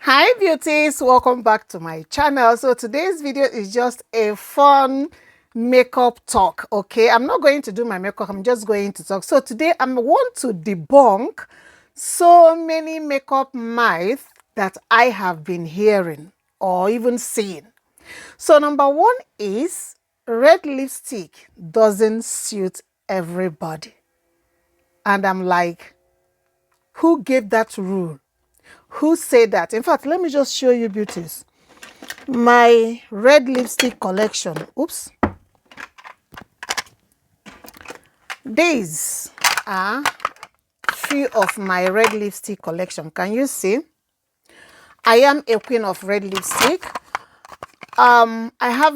Hi beauties, welcome back to my channel. So today's video is just a fun makeup talk. Okay, I'm not going to do my makeup, I'm just going to talk. So today I want to debunk so many makeup myths that I have been hearing or even seeing. So number one is red lipstick doesn't suit everybody. And I'm like, who gave that rule? Who said that? In fact, let me just show you beauties. My red lipstick collection. Oops. These are few of my red lipstick collection. Can you see? I am a queen of red lipstick. I have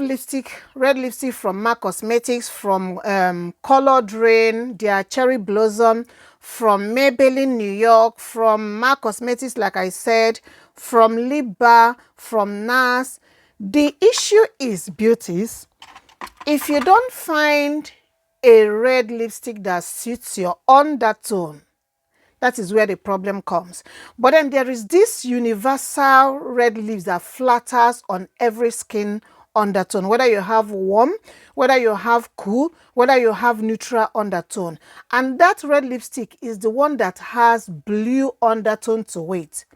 red lipstick from MAC Cosmetics, from Color Drain, their Cherry Blossom, from Maybelline New York, from MAC Cosmetics, like I said, from Lip Bar, from NARS. The issue is, beauties, if you don't find a red lipstick that suits your undertone, that is where the problem comes. But then there is this universal red lips that flatters on every skin undertone, whether you have warm, whether you have cool, whether you have neutral undertone. And that red lipstick is the one that has blue undertone to it.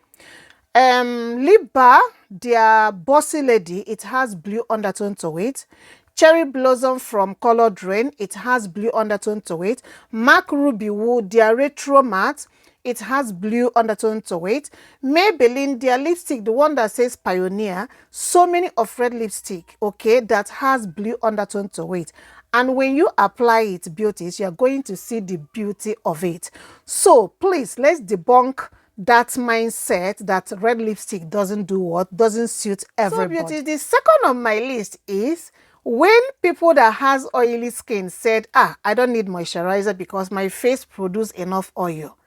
Lip Bar, their Bossy Lady, it has blue undertone to it. Cherry Blossom from Color Drain, it has blue undertone to it. MAC Ruby Wood, their Retro Matte, it has blue undertone to it. Maybelline, their lipstick, the one that says Pioneer, so many of red lipstick, okay, that has blue undertone to it. And when you apply it, beauties, you're going to see the beauty of it. So please, let's debunk that mindset that red lipstick doesn't do what? Doesn't suit everybody. So beauty, the second on my list is when people that has oily skin said, I don't need moisturizer because my face produces enough oil.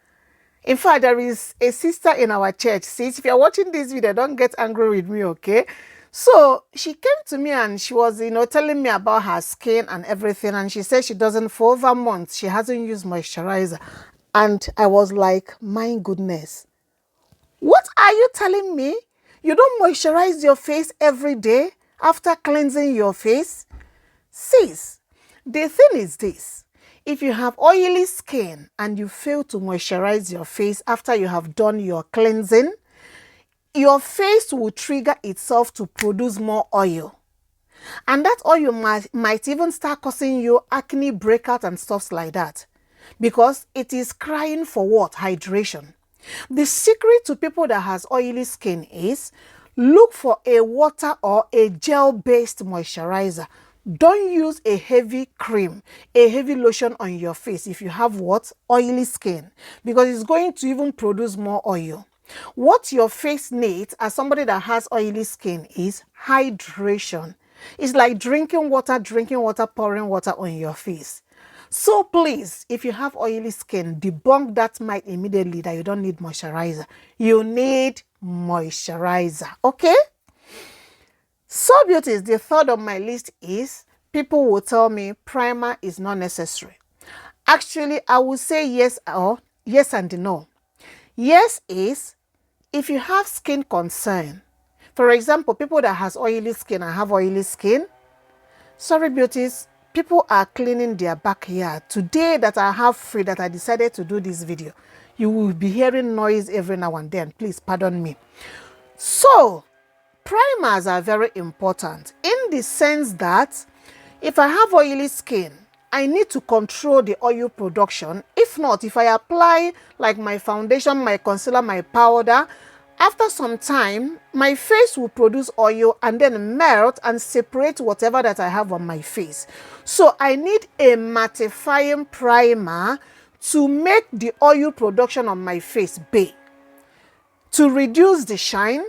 In fact, there is a sister in our church. Sis, if you're watching this video, don't get angry with me, okay? So she came to me and she was, telling me about her skin and everything. And she said she doesn't, for over months, she hasn't used moisturizer. And I was like, my goodness, what are you telling me? You don't moisturize your face every day after cleansing your face? Sis, the thing is this. If you have oily skin and you fail to moisturize your face after you have done your cleansing, your face will trigger itself to produce more oil. And that oil might even start causing you acne, breakout and stuff like that. Because it is crying for what? Hydration. The secret to people that has oily skin is look for a water or a gel-based moisturizer. Don't use a heavy cream, a heavy lotion on your face if you have what? Oily skin. Because it's going to even produce more oil. What your face needs as somebody that has oily skin is hydration. It's like drinking water, pouring water on your face. So please, if you have oily skin, debunk that myth immediately that you don't need moisturizer. You need moisturizer, okay? So beauties, the third on my list is people will tell me primer is not necessary. Actually, I will say yes and no. Yes is if you have skin concern. For example, people that has oily skin and have oily skin, sorry beauties, people are cleaning their backyard. Today that I have free, that I decided to do this video, you will be hearing noise every now and then. Please pardon me. So primers are very important in the sense that if I have oily skin, I need to control the oil production. If not, if I apply like my foundation, my concealer, my powder, after some time, my face will produce oil and then melt and separate whatever that I have on my face. So I need a mattifying primer to make the oil production on my face bay, to reduce the shine,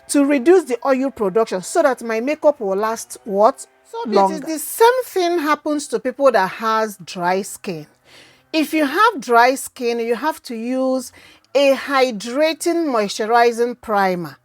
to reduce the oil production so that my makeup will last what? So longer. The same thing happens to people that has dry skin. If you have dry skin, you have to use a hydrating moisturizing primer.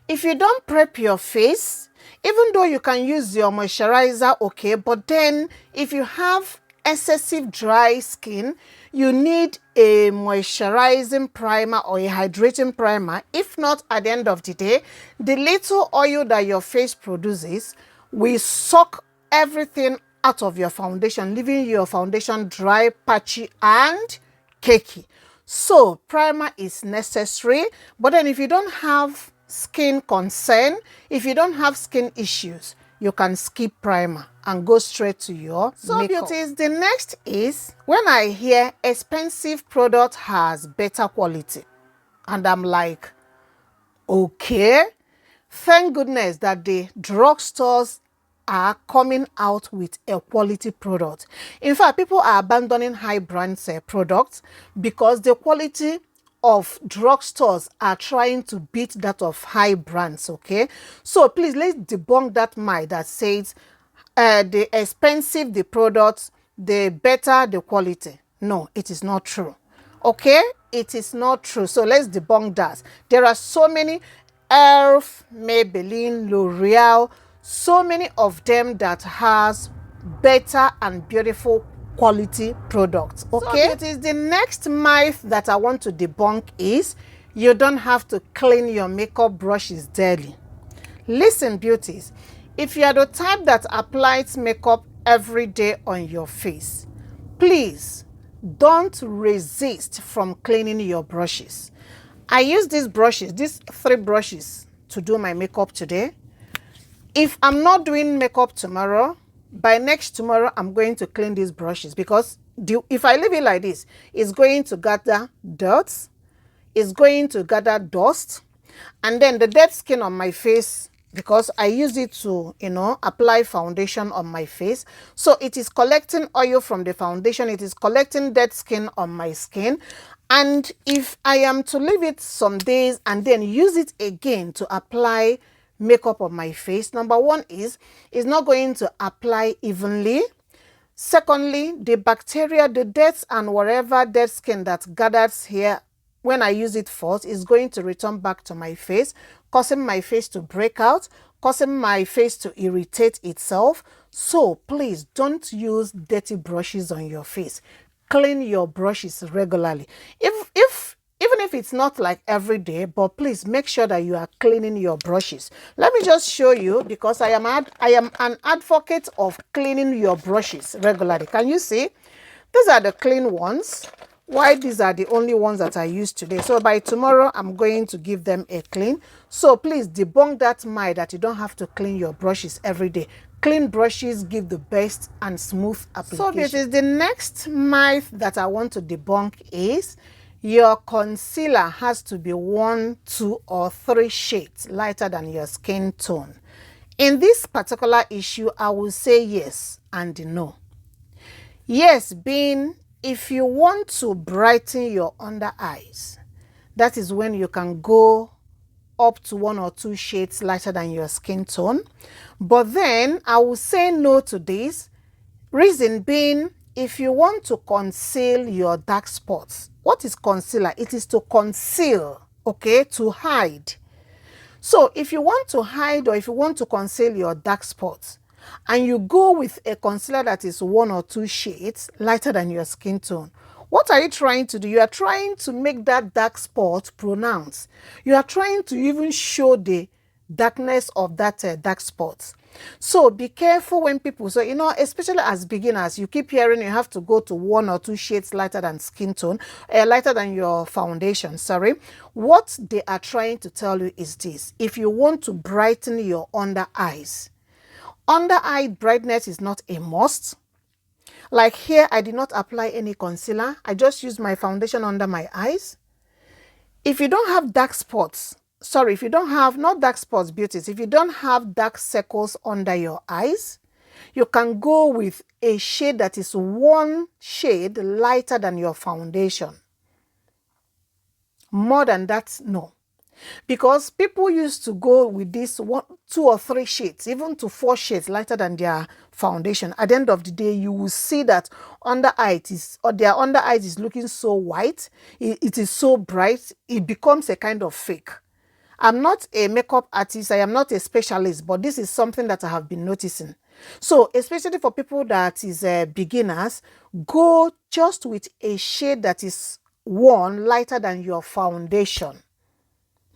If you don't prep your face, even though you can use your moisturizer, okay, but then if you have excessive dry skin, you need a moisturizing primer or a hydrating primer. If not, at the end of the day, the little oil that your face produces will suck everything out of your foundation, leaving your foundation dry, patchy, and cakey. So primer is necessary, but then if you don't have skin concern, if you don't have skin issues, you can skip primer and go straight to your makeup. Beauties, the next is when I hear expensive product has better quality, and I'm like, okay, thank goodness that the drugstores are coming out with a quality product. In fact, people are abandoning high brands products because the quality of drugstores are trying to beat that of high brands. Okay, so please, let's debunk that myth that says the expensive the products, the better the quality. No, it is not true. Okay, it is not true. So let's debunk that. There are so many Elf, Maybelline, L'Oreal, so many of them that has better and beautiful quality products. Okay, so it is the next myth that I want to debunk is you don't have to clean your makeup brushes daily. Listen, beauties, if you are the type that applies makeup every day on your face, please don't resist from cleaning your brushes. I use these brushes, these 3 brushes, to do my makeup today. If I'm not doing makeup tomorrow, by next tomorrow, I'm going to clean these brushes, because if I leave it like this, it's going to gather dirt, it's going to gather dust, and then the dead skin on my face, because I use it to, apply foundation on my face. So it is collecting oil from the foundation, it is collecting dead skin on my skin. And if I am to leave it some days and then use it again to apply makeup on my face, number one is, it's not going to apply evenly. Secondly, the bacteria, the dirt and whatever dead skin that gathers here when I use it first is going to return back to my face, causing my face to break out, causing my face to irritate itself. So please don't use dirty brushes on your face. Clean your brushes regularly. Even if it's not like every day, but please make sure that you are cleaning your brushes. Let me just show you, because I am an advocate of cleaning your brushes regularly. Can you see? These are the clean ones. Why these are the only ones that I use today. So by tomorrow, I'm going to give them a clean. So please debunk that myth that you don't have to clean your brushes every day. Clean brushes give the best and smooth application. So this is the next myth that I want to debunk is your concealer has to be 1, 2, or 3 shades lighter than your skin tone. In this particular issue, I will say yes and no. Yes being, if you want to brighten your under eyes, that is when you can go up to 1 or 2 shades lighter than your skin tone. But then I will say no to this. Reason being, if you want to conceal your dark spots, what is concealer? It is to conceal, okay, to hide. So if you want to hide or if you want to conceal your dark spots, and you go with a concealer that is 1 or 2 shades lighter than your skin tone, what are you trying to do? You are trying to make that dark spot pronounced. You are trying to even show the darkness of that dark spot. So be careful when people, so especially as beginners, you keep hearing you have to go to 1 or 2 shades lighter than skin tone, lighter than your foundation, sorry. What they are trying to tell you is this: if you want to brighten your under eyes, under eye brightness is not a must. Like here, I did not apply any concealer. I just used my foundation under my eyes. If you don't have dark spots, sorry, if you don't have, not dark spots, beauties, if you don't have dark circles under your eyes, you can go with a shade that is 1 shade lighter than your foundation. More than that, no. Because people used to go with this 1, 2 or 3 shades, even to 4 shades lighter than their foundation. At the end of the day, you will see that under eye their under eyes is looking so white. It is so bright. It becomes a kind of fake. I'm not a makeup artist. I am not a specialist, but this is something that I have been noticing. So especially for people that is beginners, go just with a shade that is one lighter than your foundation.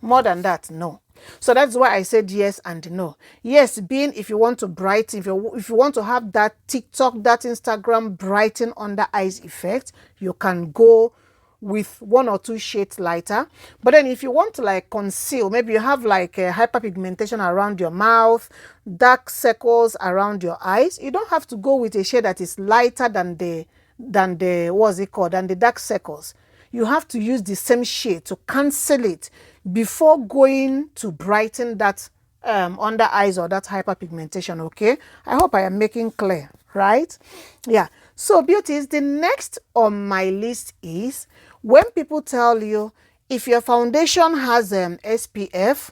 More than that, no. So that's why I said yes and no. Yes, being if you want to brighten, if you want to have that TikTok, that Instagram brighten under eyes effect, you can go with 1 or 2 shades lighter. But then if you want to like conceal, maybe you have like a hyperpigmentation around your mouth, dark circles around your eyes, you don't have to go with a shade that is lighter than the what's it called, than the dark circles. You have to use the same shade to cancel it before going to brighten that under eyes or that hyperpigmentation. Okay, I hope I am making clear, right? Yeah. So beauties, the next on my list is when people tell you if your foundation has SPF,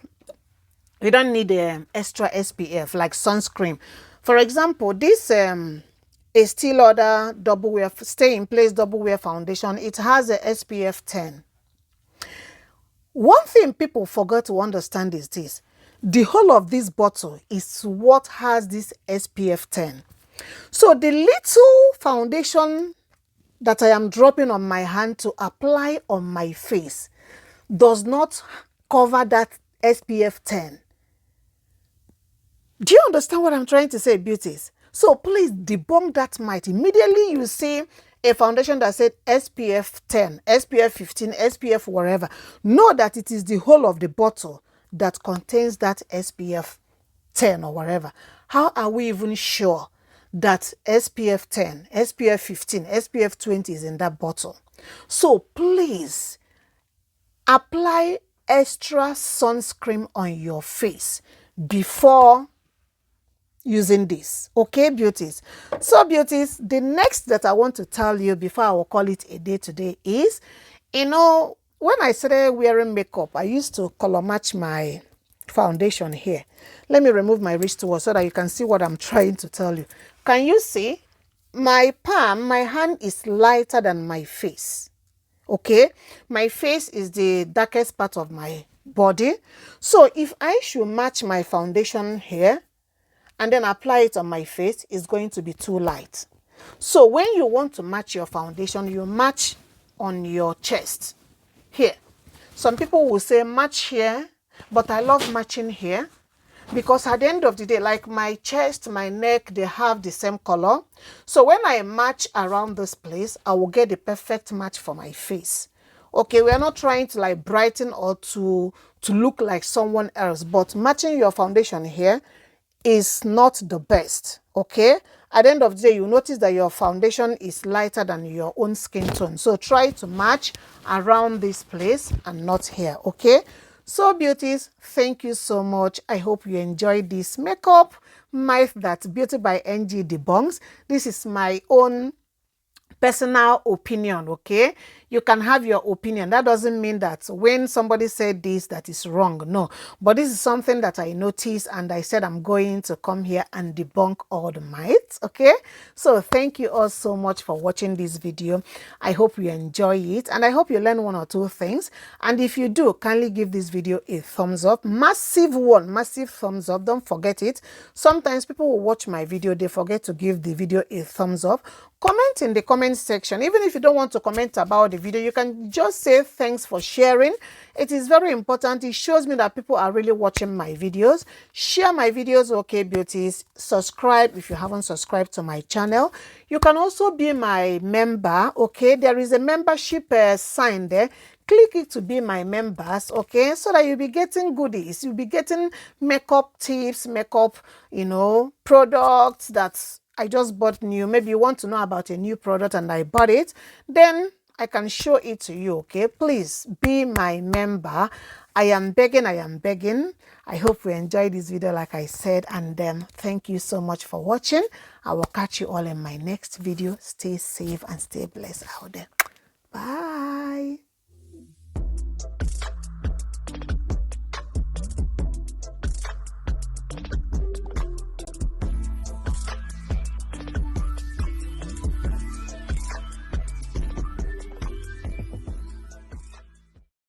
you don't need extra SPF like sunscreen. For example, this Estee Lauder double wear stay in place double wear foundation, it has a SPF 10. One thing people forget to understand is this: the whole of this bottle is what has this SPF 10. So the little foundation that I am dropping on my hand to apply on my face does not cover that SPF 10. Do you understand what I'm trying to say, beauties? So please debunk that myth. Immediately you see a foundation that said SPF 10, SPF 15, SPF whatever, know that it is the whole of the bottle that contains that SPF 10 or whatever. How are we even sure that SPF 10, SPF 15, SPF 20 is in that bottle? So please apply extra sunscreen on your face before using this. Okay, beauties? So beauties, the next that I want to tell you before I will call it a day today is, you know, when I started wearing makeup, I used to color match my foundation here. Let me remove my wristwatch so that you can see what I'm trying to tell you. Can you see? My palm, my hand is lighter than my face. Okay, my face is the darkest part of my body. So if I should match my foundation here and then apply it on my face, it's going to be too light. So when you want to match your foundation, you match on your chest here. Some people will say match here, but I love matching here because at the end of the day, like my chest, my neck, they have the same color. So when I match around this place, I will get the perfect match for my face. Okay, we are not trying to like brighten or to look like someone else, but matching your foundation here is not the best. Okay, at the end of the day, you notice that your foundation is lighter than your own skin tone. So try to match around this place and not here. Okay, so beauties, thank you so much. I hope you enjoyed this makeup myth that Beauty by NG debunks. This is my own personal opinion. Okay, you can have your opinion. That doesn't mean that when somebody said this, that is wrong. No, but this is something that I noticed and I said I'm going to come here and debunk all the myths. Okay, so thank you all so much for watching this video. I hope you enjoy it and I hope you learn 1 or 2 things. And if you do, kindly give this video a thumbs up, massive one, massive thumbs up. Don't forget it. Sometimes people will watch my video, they forget to give the video a thumbs up. Comment in the comment section. Even if you don't want to comment about the video, you can just say thanks for sharing. It is very important. It shows me that people are really watching my videos. Share my videos, okay, beauties. Subscribe if you haven't subscribed to my channel. You can also be my member, okay? There is a membership sign there. Click it to be my members, okay, so that you'll be getting goodies. You'll be getting makeup tips, makeup, you know, products that I just bought new. Maybe you want to know about a new product and I bought it, then I can show it to you. Okay, please be my member. I am begging, I am begging. I hope you enjoyed this video like I said, and thank you so much for watching. I will catch you all in my next video. Stay safe and stay blessed out there. Bye.